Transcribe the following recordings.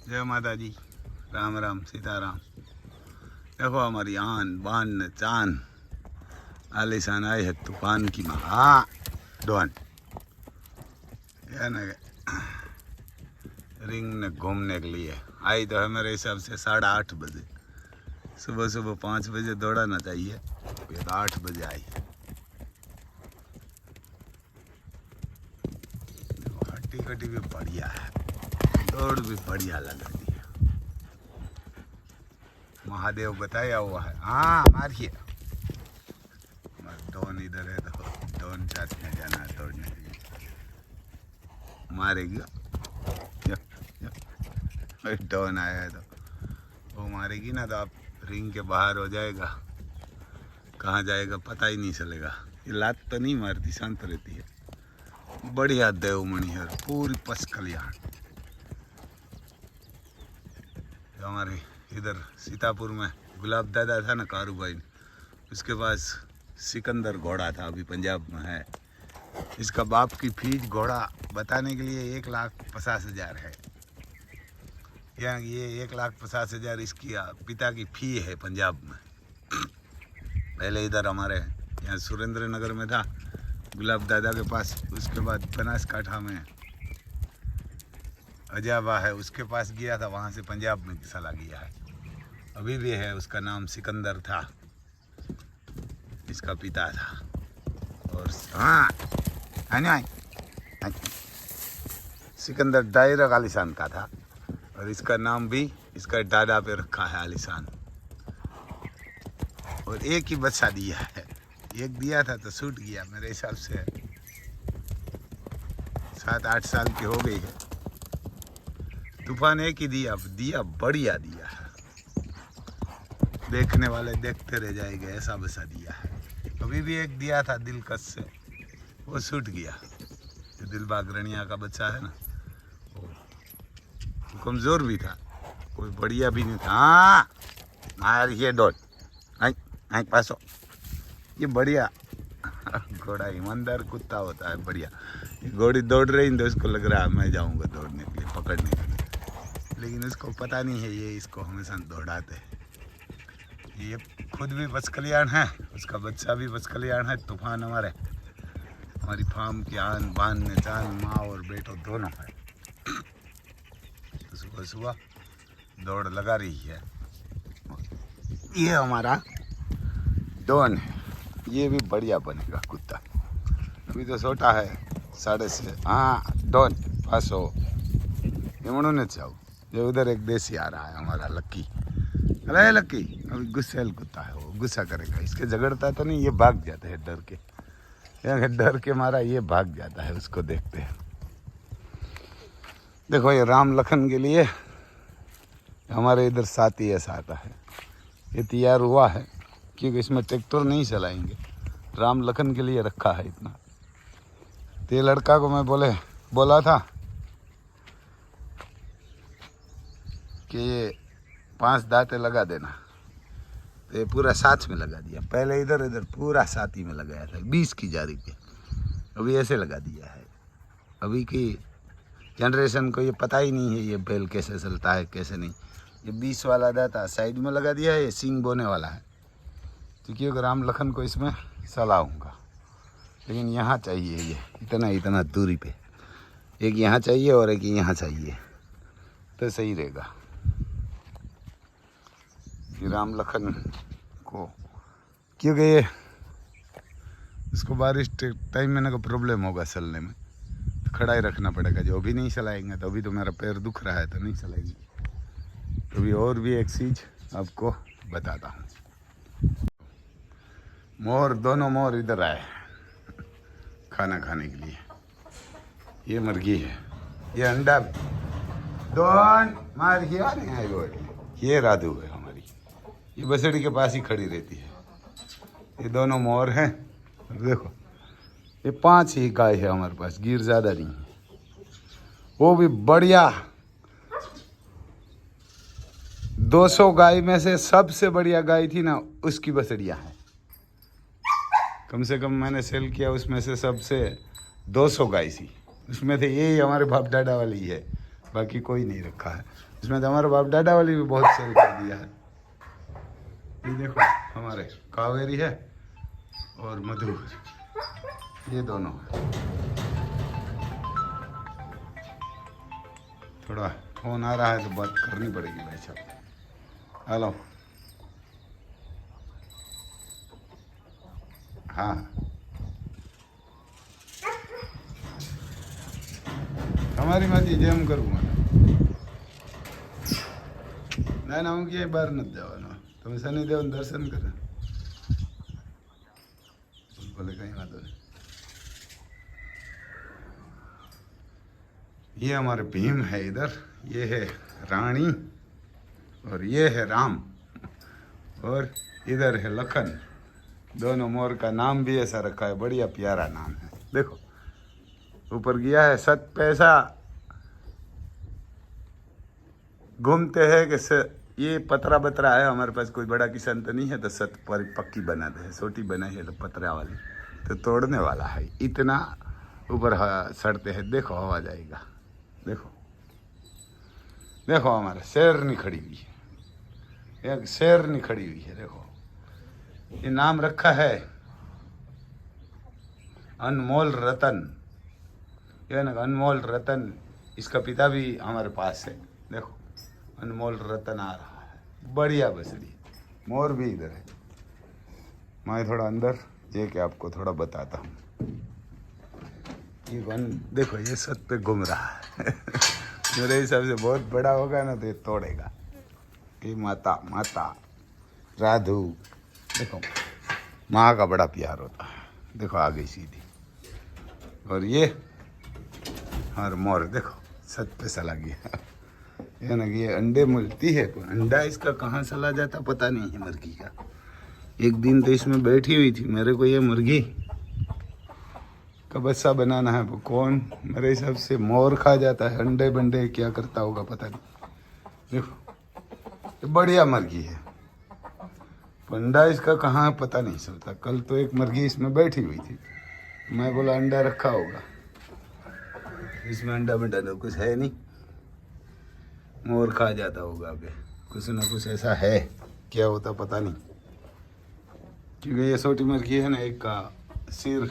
जय माता जी, राम राम सीताराम। देखो हमारी आन बान ने चान आलिशान आई है तूफान की माँ। हाँ डॉन क्या ना रिंग ने घूमने के लिए आई तो है मेरे हिसाब से 8:30 बजे। सुबह सुबह 5 बजे दौड़ाना चाहिए, ये तो 8 बजे आई है। हट्टी कट्टी भी बढ़िया है, दौड़ भी बढ़िया लग रही है। महादेव बताया हुआ है। हाँ मारिए, डॉन इधर है तो डॉन साथ में जाना है दौड़ने के लिए। मारेगी डॉन आया है तो वो मारेगी ना, तो आप रिंग के बाहर हो जाएगा, कहाँ जाएगा पता ही नहीं चलेगा। ये लात तो नहीं मारती, शांत रहती है, बढ़िया देवमणि है, पूरी पस कल्याण। हमारे इधर सीतापुर में गुलाब दादा था ना, कारू भाई, उसके पास सिकंदर घोड़ा था, अभी पंजाब में है। इसका बाप की फीस घोड़ा बताने के लिए 1,50,000 है। यहाँ ये 1,50,000 इसकी पिता की फी है पंजाब में। पहले इधर हमारे यहाँ सुरेंद्र नगर में था गुलाब दादा के पास, उसके बाद बनासकाठा में अजाबा है, उसके पास गया था, वहाँ से पंजाब में चला गया है। अभी भी है, उसका नाम सिकंदर था, इसका पिता था। और हाँ सिकंदर डायरक आलिशान का था, और इसका नाम भी इसका दादा पे रखा है आलिशान। और एक ही बच्चा दिया है, एक दिया था तो छूट गया, मेरे हिसाब से 7-8 साल की हो गई है। तूफान एक ही दिया बढ़िया दिया है, देखने वाले देखते रह जाएंगे, ऐसा बसा दिया है। अभी भी एक दिया था दिलकश से, वो छूट गया। जो दिलबाग रनिया का बच्चा है ना, वो कमज़ोर भी था, कोई बढ़िया भी नहीं था। हाँ मार ये डॉट आई पासो, ये बढ़िया घोड़ा ईमानदार कुत्ता होता है, बढ़िया। ये घोड़ी दौड़ रही है तो उसको लग रहा है मैं जाऊंगा दौड़ने के लिए, पकड़ने के लिए, लेकिन उसको पता नहीं है ये इसको हमेशा दौड़ाते हैं। ये खुद भी बस कल्याण है, उसका बच्चा भी बस कल्याण है। तूफान हमारी फार्म की आन बान ने चान, माँ और बेटो दोनों है। तो सुबह सुबह दौड़ लगा रही है। ये हमारा डॉन है, ये भी बढ़िया बनेगा कुत्ता, अभी तो छोटा है 6.5। हाँ डॉन पास हो, ये म्हणून चाहूँ। जो उधर एक देसी आ रहा है हमारा लक्की, अरे लक्की अभी गुस्सेल कुत्ता है, वो गुस्सा करेगा, इसके झगड़ता तो नहीं, ये भाग जाते हैं डर के, यहाँ डर के मारा ये भाग जाता है, उसको देखते हैं। देखो ये राम लखन के लिए हमारे इधर साथी ऐसा आता है, ये तैयार हुआ है क्योंकि इसमें ट्रैक्टर नहीं चलाएंगे, राम लखन के लिए रखा है इतना। तो ये लड़का को मैं बोला था कि ये 5 दांतें लगा देना, तो ये पूरा साथ में लगा दिया। पहले इधर इधर पूरा साथी में लगाया था 20 की जारी पे, अभी ऐसे लगा दिया है। अभी की जनरेशन को ये पता ही नहीं है ये बैल कैसे चलता है कैसे नहीं। ये 20 वाला दाता साइड में लगा दिया है, ये सींग बोने वाला है, तो क्योंकि राम लखन को इसमें चलाऊँगा। लेकिन यहाँ चाहिए ये इतना दूरी पे, एक यहाँ चाहिए और एक यहाँ चाहिए, तो सही रहेगा। राम लखन को क्योंकि ये इसको बारिश टाइम में ना को प्रॉब्लम होगा चलने में, तो खड़ा ही रखना पड़ेगा। जो अभी नहीं चलाएंगे, तो अभी तो मेरा पैर दुख रहा है तो नहीं चलाएंगे। तो अभी और भी एक चीज़ आपको बताता हूँ। मोर, दोनों मोर इधर आए खाना खाने के लिए। ये मुर्गी है, ये अंडा दोन मार किया नहीं। ये राधू है हमारी, ये बसेड़ी के पास ही खड़ी रहती है। ये दोनों मोर हैं, देखो ये 5 ही गाय है हमारे पास, गिर ज़्यादा नहीं है। वो भी बढ़िया 200 गाय में से सबसे बढ़िया गाय थी ना, उसकी बसड़ियाँ हैं। कम से कम मैंने सेल किया उसमें से सबसे 200 गाय थी, उसमें से यही हमारे बाप दादा वाली है। बाकी कोई नहीं रखा है। इसमें तो हमारे बाप दादा वाली भी बहुत सेल कर दिया है। ये देखो हमारे कावेरी है और मधु, ये दोनों है। थोड़ा फोन आ रहा है तो बात करनी पड़ेगी भाई साहब। हेलो, हाँ તમારી માંથી જેમ કરવું મને ના હું ક્યાંય બહાર નથી જવાનો, તમે શનિદેવનું દર્શન કરે ભલે કઈ વાંધો नहीं। ये हमारे भीम है इधर, ये है रानी और ये है राम और इधर है लखन। दोनों मोर का नाम भी ऐसा रखा है, बढ़िया प्यारा नाम है। देखो ऊपर गया है सत पैसा घूमते हैं कि ये पतरा बतरा है हमारे पास, कोई बड़ा किसान तो नहीं है तो सत पर पक्की बना दे, छोटी बनाई है तो पतरा वाली तो तोड़ने वाला है, इतना ऊपर सड़ते हैं। देखो हवा जाएगा, देखो देखो हमारा शेरनी खड़ी हुई है, एक शेरनी खड़ी हुई है। देखो ये नाम रखा है अनमोल रतन, ये ना अनमोल रतन, इसका पिता भी हमारे पास है। देखो अनमोल रतन आ रहा है, बढ़िया बसड़ी। मोर भी इधर है, मैं थोड़ा अंदर ये कि आपको थोड़ा बताता हूँ। ये वन देखो ये छत पे घूम रहा है मेरे हिसाब से बहुत बड़ा होगा ना तो ये तोड़ेगा। ये माता माता राधू, देखो माँ का बड़ा प्यार होता है। देखो आ गई सीधी। और ये और मोर देखो छत पे चला गया ये ना कि ये अंडे मिलती है, तो अंडा इसका कहाँ चला जाता पता नहीं है मुर्गी का। एक दिन तो इसमें बैठी हुई थी, मेरे को ये मुर्गी का बच्चा बनाना है, वो कौन मेरे हिसाब से मोर खा जाता है, अंडे बंडे क्या करता होगा पता नहीं। देखो ये बढ़िया मुर्गी है, अंडा इसका कहाँ पता नहीं चलता। कल तो एक मुर्गी इसमें बैठी हुई थी, मैं बोला अंडा रखा होगा, इसमें अंडा बंडा तो कुछ है नहीं, मोर खा जाता होगा। आगे कुछ ना कुछ ऐसा है, क्या होता पता नहीं। क्योंकि ये छोटी मुर्गी है ना, एक का सिर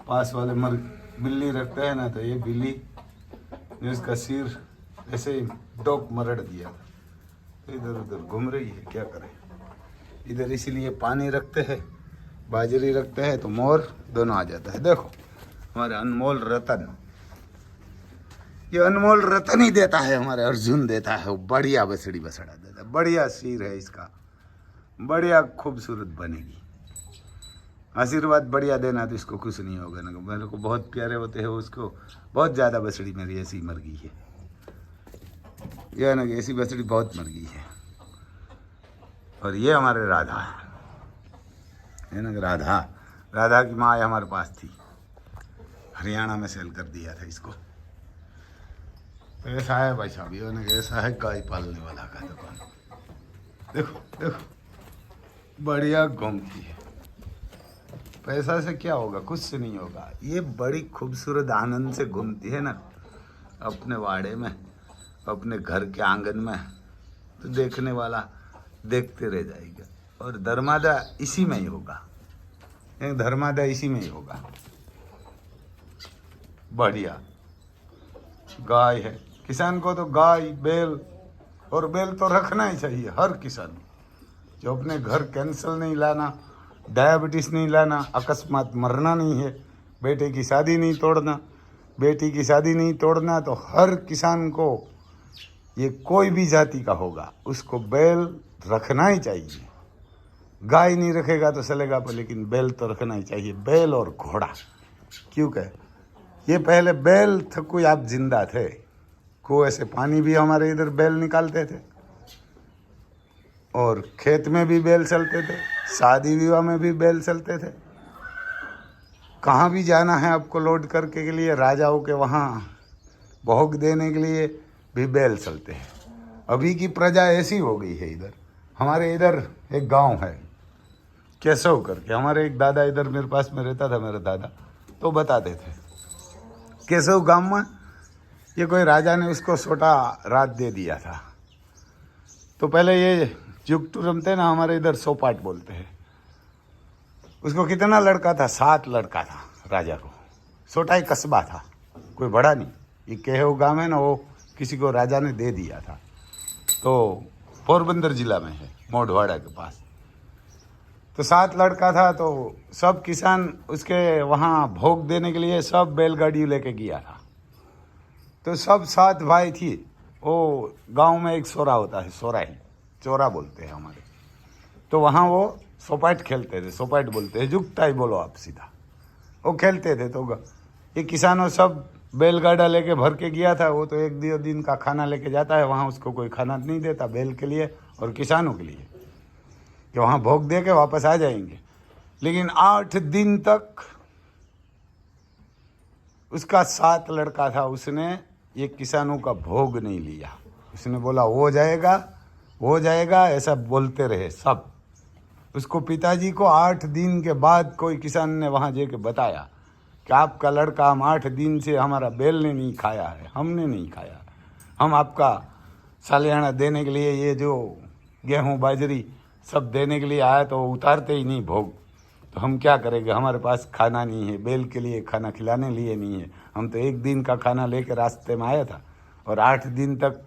पास वाले बिल्ली रखता है ना, तो ये बिल्ली ने उसका सिर ऐसे ही डोक मरड़ दिया, तो इधर उधर घूम रही है, क्या करे। इधर इसीलिए पानी रखते हैं, बाजरी रखते हैं, तो मोर दोनों आ जाता है। देखो हमारे अनमोल रतन, ये अनमोल रतन ही देता है, हमारे अर्जुन देता है, वो बढ़िया बसड़ी बसड़ा देता है, बढ़िया सिर है इसका, बढ़िया खूबसूरत बनेगी। आशीर्वाद बढ़िया देना तो इसको कुछ नहीं होगा ना, मेरे को बहुत प्यारे होते हैं उसको, बहुत ज़्यादा बसड़ी मेरी ऐसी मर्गी है, यह ना कि ऐसी बसड़ी बहुत मर्गी है। और ये हमारे राधा है ना, राधा राधा की माँ हमारे पास थी, हरियाणा में सेल कर दिया था इसको। तो ऐसा है भाई साहब, ये ना ऐसा है गाय पालने वाला का दुकान। देखो देखो बढ़िया घूमती है, पैसा से क्या होगा, कुछ से नहीं होगा। ये बड़ी खूबसूरत आनंद से घूमती है ना अपने वाड़े में, अपने घर के आंगन में, तो देखने वाला देखते रह जाएगा। और धर्मादा इसी में ही होगा, धर्मादा इसी में ही होगा। बढ़िया गाय है, किसान को तो गाय बैल, और बैल तो रखना ही चाहिए हर किसान, जो अपने घर कैंसर नहीं लाना, डायबिटीज नहीं लाना, अकस्मात मरना नहीं है, बेटे की शादी नहीं तोड़ना, बेटी की शादी नहीं तोड़ना, तो हर किसान को, ये कोई भी जाति का होगा, उसको बैल रखना ही चाहिए। गाय नहीं रखेगा तो चलेगा पर लेकिन बैल तो रखना ही चाहिए, बैल और घोड़ा। क्यों कहे ये पहले बैल था, कोई आप जिंदा थे, कुएं से पानी भी हमारे इधर बैल निकालते थे, और खेत में भी बैल चलते थे, शादी विवाह में भी बैल चलते थे। कहाँ भी जाना है आपको लोड करके के लिए, राजाओं के वहाँ भोग देने के लिए भी बैल चलते हैं। अभी की प्रजा ऐसी हो गई है। इधर हमारे इधर एक गांव है केशव करके, हमारे एक दादा इधर मेरे पास में रहता था, मेरा दादा तो बताते थे केशव गांव में ये कोई राजा ने उसको छोटा रात दे दिया था। तो पहले ये जुगटू रमते ना, हमारे इधर सोपाट बोलते हैं उसको। कितना लड़का था? 7 लड़का था राजा को। छोटा ही कस्बा था, कोई बड़ा नहीं। ये केहू गाँव है ना, वो किसी को राजा ने दे दिया था। तो पोरबंदर जिला में है, मोढ़वाड़ा के पास। तो 7 लड़का था। तो सब किसान उसके वहाँ भोग देने के लिए सब बैलगाड़ी लेके गया था। तो सब 7 भाई थी। वो गांव में एक सोरा होता है, सोरा ही चोरा बोलते हैं हमारे। तो वहाँ वो सोपाट खेलते थे, सोपाट बोलते हैं, जुगटा ही बोलो आप सीधा। वो खेलते थे। तो ये किसानों सब बैलगाड़ा लेके भर के गया था। वो तो 1-2 दिन का खाना लेके जाता है वहाँ, उसको कोई खाना नहीं देता बैल के लिए और किसानों के लिए, कि वहाँ भोग दे के वापस आ जाएंगे। लेकिन 8 दिन तक उसका 7 लड़का था, उसने ये किसानों का भोग नहीं लिया। उसने बोला हो जाएगा हो जाएगा, ऐसा बोलते रहे सब। उसको पिताजी को 8 दिन के बाद कोई किसान ने वहाँ जाके बताया कि आपका लड़का, हम 8 दिन से हमारा बैल ने नहीं खाया है, हमने नहीं खाया। हम आपका सालियाना देने के लिए ये जो गेहूँ बाजरी सब देने के लिए आया, तो उतारते ही नहीं भोग। तो हम क्या करेंगे? हमारे पास खाना नहीं है, बैल के लिए खाना खिलाने लिए नहीं है। हम तो 1 दिन का खाना लेकर रास्ते में आया था और 8 दिन तक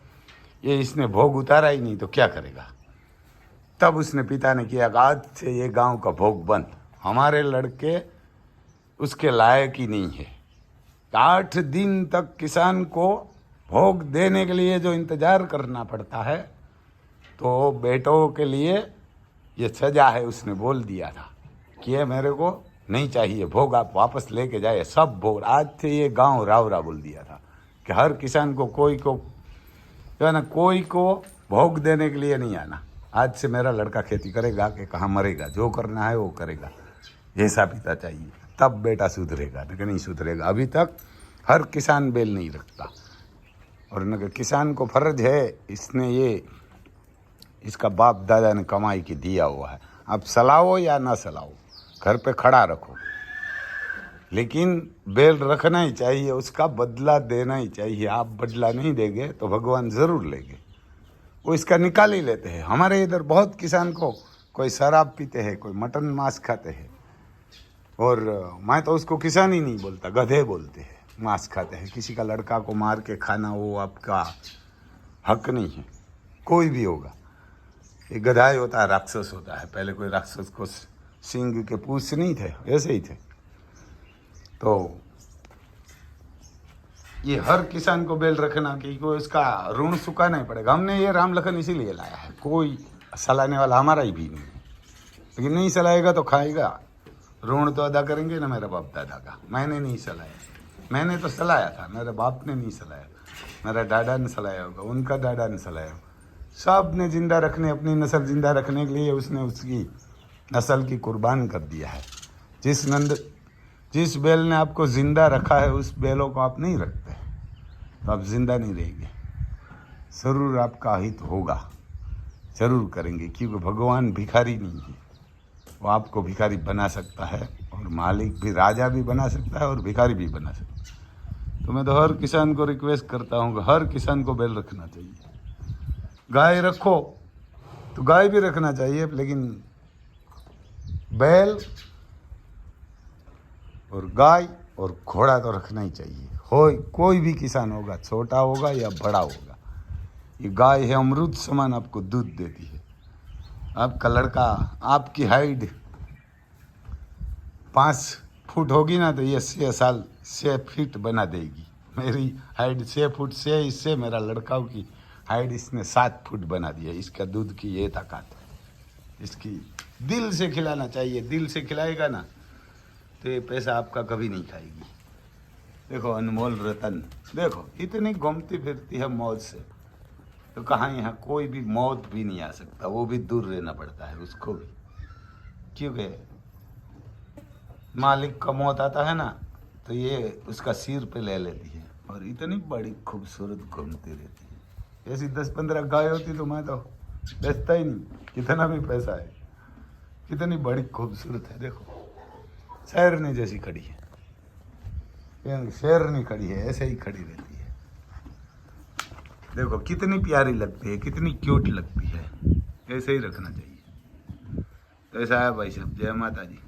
ये इसने भोग उतारा ही नहीं, तो क्या करेगा? तब उसने पिता ने किया, आज से ये गांव का भोग बंद। हमारे लड़के उसके लायक ही नहीं है। 8 दिन तक किसान को भोग देने के लिए जो इंतजार करना पड़ता है, तो बेटों के लिए ये सजा है। उसने बोल दिया था कि ये मेरे को नहीं चाहिए भोग, आप वापस लेके जाए सब भोग। आज से ये गांव रावरा बोल दिया था कि हर किसान को, कोई को जो है ना, कोई को भोग देने के लिए नहीं आना। आज से मेरा लड़का खेती करेगा कि कहाँ मरेगा, जो करना है वो करेगा, ऐसा पिता चाहिए। तब बेटा सुधरेगा, नहीं सुधरेगा। अभी तक हर किसान बैल नहीं रखता। और न किसान को फर्ज है, इसने ये इसका बाप दादा ने कमाई के दिया हुआ है। आप सलाओ या ना सलाओ, घर पे खड़ा रखो, लेकिन बैल रखना ही चाहिए, उसका बदला देना ही चाहिए। आप बदला नहीं देंगे तो भगवान ज़रूर लेंगे, वो इसका निकाल ही लेते हैं। हमारे इधर बहुत किसान को, कोई शराब पीते हैं, कोई मटन मांस खाते हैं। और मैं तो उसको किसान ही नहीं बोलता, गधे बोलते हैं। मांस खाते हैं, किसी का लड़का को मार के खाना वो आपका हक नहीं है, कोई भी होगा। ये गधाई होता है, राक्षस होता है। पहले कोई राक्षस को सिंह के पूछ नहीं थे, ऐसे ही थे। तो ये हर किसान को बैल रखना कि कोई इसका ऋण चुकाना ही पड़ेगा। हमने ये राम लखन इसीलिए लाया है, कोई सलाहने वाला हमारा ही भी नहीं है। लेकिन नहीं सलाएगा तो खाएगा, ऋण तो अदा करेंगे ना मेरे बाप दादा का। मैंने नहीं सलाया, मैंने तो सलाया था, मेरे बाप ने नहीं सलाया, मेरा दादा ने सलाया होगा, उनका दादा ने सलाया होगा। सब ने जिंदा रखने, अपनी नस्ल जिंदा रखने के लिए उसने उसकी नस्ल की कुर्बान कर दिया है। जिस बैल ने आपको जिंदा रखा है, उस बैलों को आप नहीं रखते तो आप जिंदा नहीं रहेंगे। ज़रूर आपका हित होगा, ज़रूर करेंगे, क्योंकि भगवान भिखारी नहीं है। वो आपको भिखारी बना सकता है, और मालिक भी, राजा भी बना सकता है और भिखारी भी बना सकता है। तो मैं तो हर किसान को रिक्वेस्ट करता हूँ कि हर किसान को बैल रखना चाहिए। गाय रखो तो गाय भी रखना चाहिए, लेकिन बैल और गाय और घोड़ा तो रखना ही चाहिए। कोई भी किसान होगा, छोटा होगा या बड़ा होगा। ये गाय है, अमृत समान आपको दूध देती है। आपका लड़का, आपकी हाइट 5 फुट होगी ना, तो ये 6 फीट बना देगी। मेरी हाइट 6 फुट से, इससे मेरा लड़का की हाइट इसने 7 फुट बना दिया। इसका दूध की ये ताकत है। इसकी दिल से खिलाना चाहिए, दिल से खिलाएगा ना तो ये पैसा आपका कभी नहीं खाएगी। देखो अनमोल रतन, देखो इतनी घूमती फिरती है मौज से, तो कहाँ यहाँ कोई भी मौत भी नहीं आ सकता, वो भी दूर रहना पड़ता है उसको भी, क्योंकि मालिक का मौत आता है ना तो ये उसका सिर पे ले लेती है। और इतनी बड़ी खूबसूरत घूमती रहती है। ऐसी 10-15 गाय होती तो मैं तो बेचता ही नहीं, कितना भी पैसा है। कितनी बड़ी खूबसूरत है, देखो शेरनी जैसी खड़ी है, शेरनी खड़ी है, ऐसे ही खड़ी रहती है। देखो कितनी प्यारी लगती है, कितनी क्यूट लगती है, ऐसे ही रखना चाहिए। तो ऐसा है भाई साहब, जय माता जी।